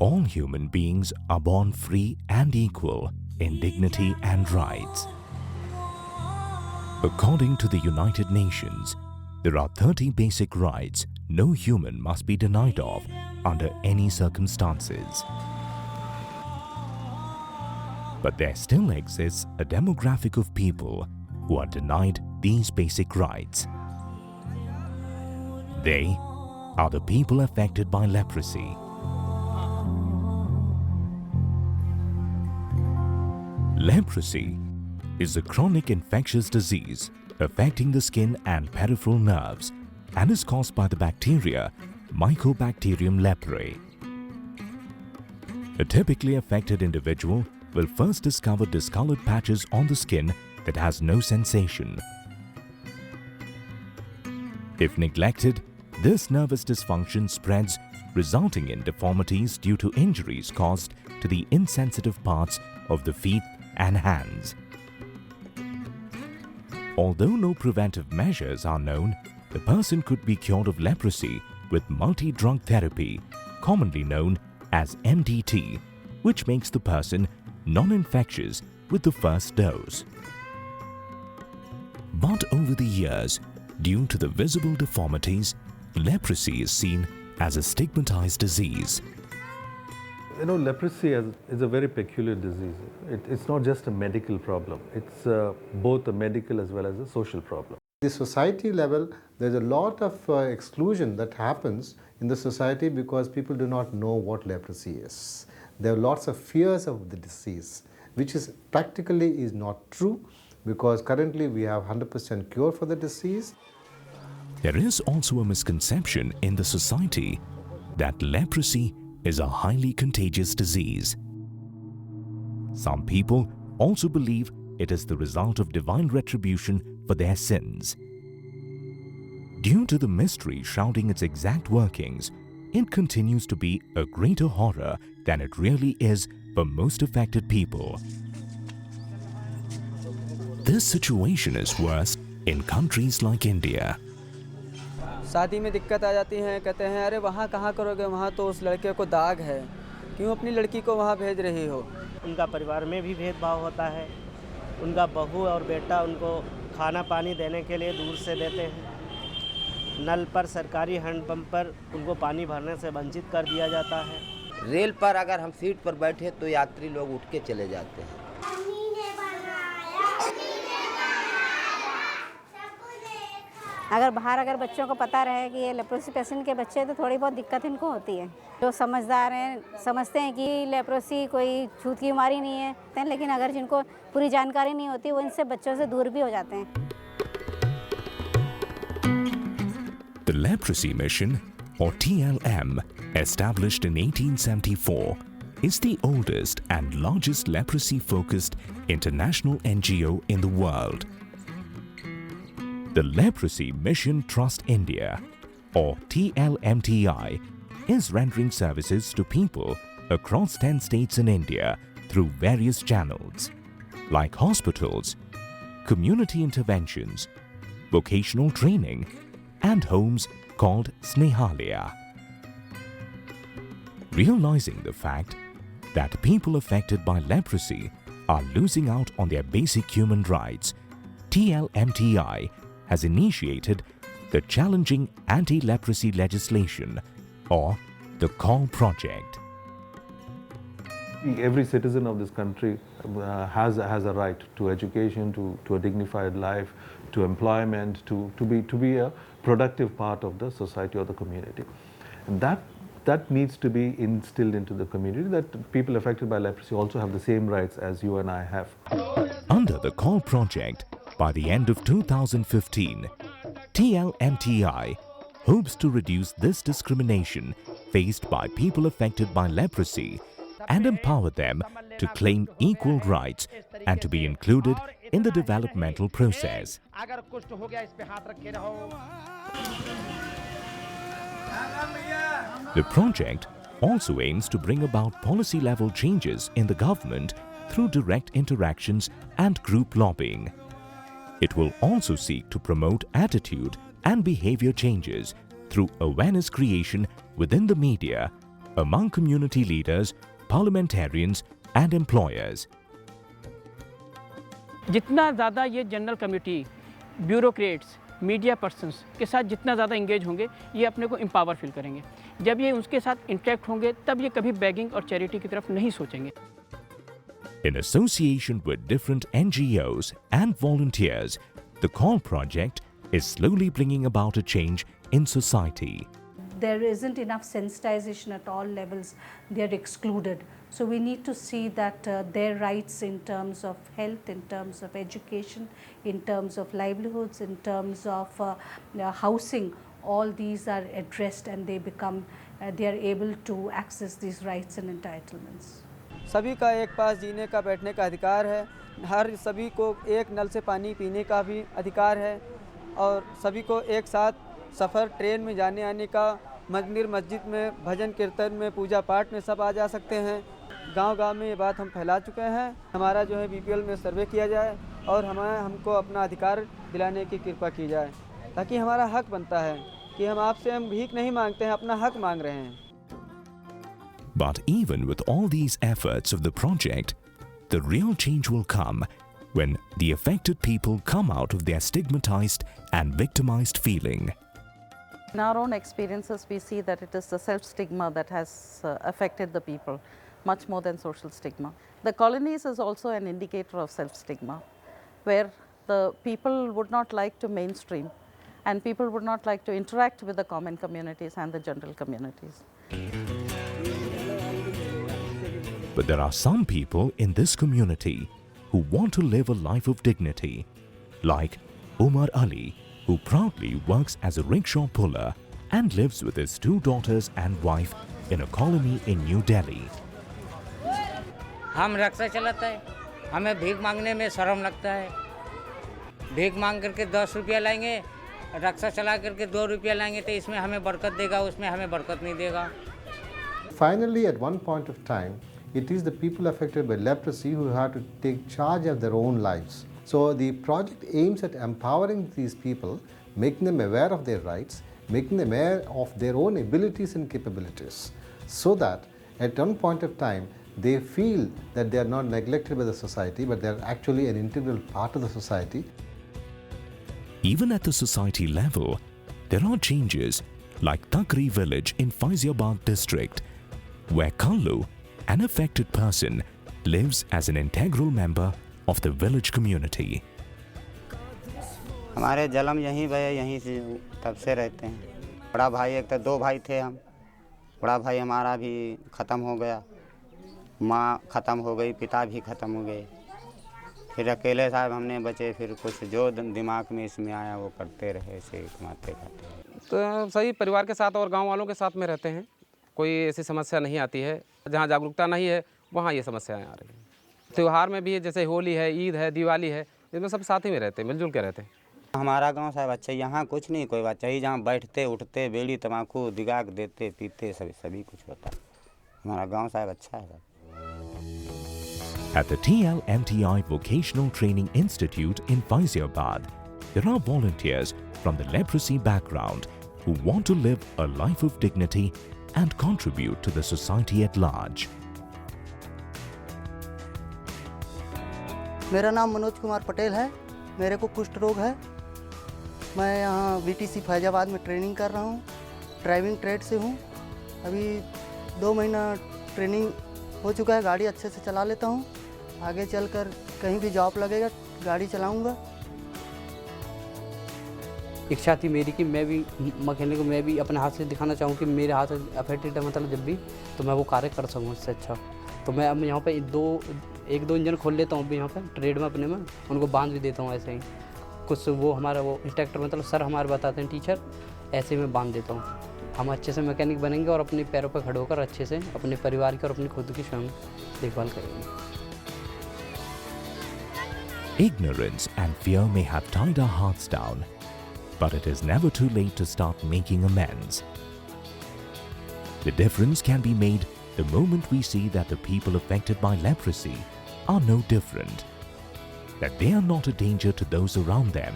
All human beings are born free and equal in dignity and rights. According to the United Nations, there are 30 basic rights no human must be denied of under any circumstances. But there still exists a demographic of people who are denied these basic rights. They are the people affected by leprosy. Leprosy is a chronic infectious disease affecting the skin and peripheral nerves and is caused by the bacteria Mycobacterium leprae. A typically affected individual will first discover discolored patches on the skin that has no sensation. If neglected, this nervous dysfunction spreads, resulting in deformities due to injuries caused to the insensitive parts of the feet and hands. Although no preventive measures are known, the person could be cured of leprosy with multi-drug therapy, commonly known as MDT, which makes the person non-infectious with the first dose. But over the years, due to the visible deformities, leprosy is seen as a stigmatized disease. You know, leprosy is a very peculiar disease. It's not just a medical problem. It's both a medical as well as a social problem. At the society level, there's a lot of exclusion that happens in the society because people do not know what leprosy is. There are lots of fears of the disease, which is practically is not true because currently we have 100% cure for the disease. There is also a misconception in the society that leprosy is a highly contagious disease. Some people also believe it is the result of divine retribution for their sins. Due to the mystery shrouding its exact workings, it continues to be a greater horror than it really is for most affected people. This situation is worse in countries like India. शादी में दिक्कत आ जाती है, कहते हैं अरे वहाँ कहाँ करोगे, वहाँ तो उस लड़के को दाग है, क्यों अपनी लड़की को वहाँ भेज रही हो। उनका परिवार में भी भेदभाव होता है, उनका बहू और बेटा उनको खाना पानी देने के लिए दूर से देते हैं, नल पर सरकारी हैंडपंप पर उनको पानी भरने से वंचित कर दिया जाता है। रेल पर अगर हम सीट पर बैठे तो यात्री लोग उठ के चले जाते हैं। अगर बच्चों को पता रहे कि ये लेप्रोसी पेशेंट के बच्चे तो थोड़ी बहुत दिक्कत इनको होती है। जो समझदार हैं समझते हैं कि लेप्रोसी कोई छूत की बीमारी नहीं है, लेकिन अगर जिनको पूरी जानकारी नहीं होती वो इनसे बच्चों से दूर भी हो जाते हैं। The Leprosy Mission, or TLM, established in 1874, is the oldest and largest leprosy-focused international NGO in the world. The Leprosy Mission Trust India, or TLMTI, is rendering services to people across 10 states in India through various channels, like hospitals, community interventions, vocational training, and homes called Snehalaya. Realizing the fact that people affected by leprosy are losing out on their basic human rights, TLMTI has initiated the Challenging Anti-Leprosy Legislation, or the CALL project. Every citizen of this country has a right to education, to a dignified life, to employment, to be a productive part of the society or the community. And that needs to be instilled into the community, that people affected by leprosy also have the same rights as you and I have. Under the CALL project, by the end of 2015, TLMTI hopes to reduce this discrimination faced by people affected by leprosy and empower them to claim equal rights and to be included in the developmental process. The project also aims to bring about policy-level changes in the government through direct interactions and group lobbying. It will also seek to promote attitude and behavior changes through awareness creation within the media among community leaders, parliamentarians, and employers. जितना ज़्यादा ये general community, bureaucrats, media persons के साथ जितना ज़्यादा engage होंगे, ये अपने को एम्पावर फील करेंगे. जब ये उनके साथ इंटरेक्ट होंगे, तब ये कभी बेगिंग और चैरिटी की तरफ नहीं सोचेंगे. In association with different NGOs and volunteers, the CALL project is slowly bringing about a change in society. There isn't enough sensitization at all levels. They are excluded. So we need to see that their rights in terms of health, in terms of education, in terms of livelihoods, in terms of housing, all these are addressed and they become, they are able to access these rights and entitlements. सभी का एक पास जीने का, बैठने का अधिकार है. हर सभी को एक नल से पानी पीने का भी अधिकार है और सभी को एक साथ सफ़र ट्रेन में जाने आने का, मंदिर मस्जिद में भजन कीर्तन में, पूजा पाठ में सब आ जा सकते हैं. गांव-गांव में ये बात हम फैला चुके हैं. हमारा जो है बीपीएल में सर्वे किया जाए और हमको अपना अधिकार दिलाने की कृपा की जाए, ताकि हमारा हक बनता है कि हम भीख नहीं मांगते हैं, अपना हक मांग रहे हैं. But even with all these efforts of the project, the real change will come when the affected people come out of their stigmatized and victimized feeling. In our own experiences, we see that it is the self-stigma that has affected the people much more than social stigma. The colonies is also an indicator of self-stigma, where the people would not like to mainstream and people would not like to interact with the common communities and the general communities. But there are some people in this community who want to live a life of dignity, like Umar Ali, who proudly works as a rickshaw puller and lives with his 2 daughters and wife in a colony in New Delhi. हम rickshaw चलाते हैं, हमें भीख मांगने में शर्म लगता है. भीख मांग करके 10 रुपया लाएंगे, रिक्शा चला करके 2 रुपया लाएंगे, तो इसमें हमें बरकत देगा, उसमें हमें बरकत नहीं देगा. Finally, at one point of time, it is the people affected by leprosy who have to take charge of their own lives. So the project aims at empowering these people, making them aware of their rights, making them aware of their own abilities and capabilities, so that at one point of time they feel that they are not neglected by the society, but they are actually an integral part of the society. Even at the society level, there are changes like Takri village in Faiziabad district, where Kallu, an affected person, lives as an integral member of the village community. हमारे जन्म यहीं भये, यहीं से तब से रहते हैं. बड़ा भाई, एक तो 2 भाई थे हम. बड़ा भाई हमारा भी ख़त्म हो गया, माँ ख़त्म हो गई, पिता भी ख़त्म हो गए. फिर अकेले साहब हमने बचे. फिर कुछ जो दिमाग में इसमें आया वो करते रहे, ऐसे कमाते खाते. तो सही परिवार के साथ और गांव वालों के साथ में रहते हैं. कोई ऐसी समस्या नहीं आती है. जहां जागरूकता नहीं है वहां ये समस्याएं आ रही हैं. त्यौहार में भी जैसे होली है, ईद है, दिवाली है, इसमें सब साथ ही में रहते हैं, मिलजुल के रहते हैं. हमारा गांव साहब अच्छा, यहाँ कुछ नहीं कोई बात चाहिए. जहाँ बैठते उठते, बीड़ी तम्बाकू दिगाग देते पीते सभी कुछ होता. हमारा गांव साहब अच्छा है. At the TLMTI Vocational Training Institute in Faiziabad, there are volunteers from the leprosy background who want to live a life of dignity and contribute to the society at large. मेरा नाम मनोज कुमार पटेल है. मेरे को कुष्ठ रोग है. मैं यहाँ VTC फैजाबाद में ट्रेनिंग कर रहा हूँ. ड्राइविंग ट्रेड से हूँ. अभी 2 महीना ट्रेनिंग हो चुका है. गाड़ी अच्छे से चला लेता हूँ. आगे चलकर कहीं भी जॉब लगेगा गाड़ी चलाऊँगा. इच्छा थी मेरी कि मैं भी मैकेनिक को मैं भी अपने हाथ से दिखाना चाहूँ कि मेरे हाथ अफेक्टेड है, मतलब जब भी तो मैं वो कार्य कर सकूँ इससे अच्छा. तो मैं अब यहाँ पे 1-2 इंजन खोल लेता हूँ अभी यहाँ पे ट्रेड में अपने में. उनको बांध भी देता हूँ ऐसे ही. कुछ वो हमारा वो इंस्ट्रक्टर मतलब सर हमारे बताते हैं टीचर, ऐसे में बांध देता हूँ. हम अच्छे से मैकेनिक बनेंगे और अपने पैरों पर खड़े होकर अच्छे से अपने परिवार की और अपनी खुद की स्वयं देखभाल करेंगे. Ignorance and fear may have tied our hearts down, but it is never too late to start making amends. The difference can be made the moment we see that the people affected by leprosy are no different, that they are not a danger to those around them,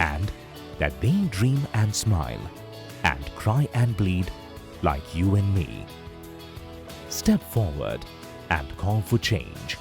and that they dream and smile and cry and bleed like you and me. Step forward and call for change.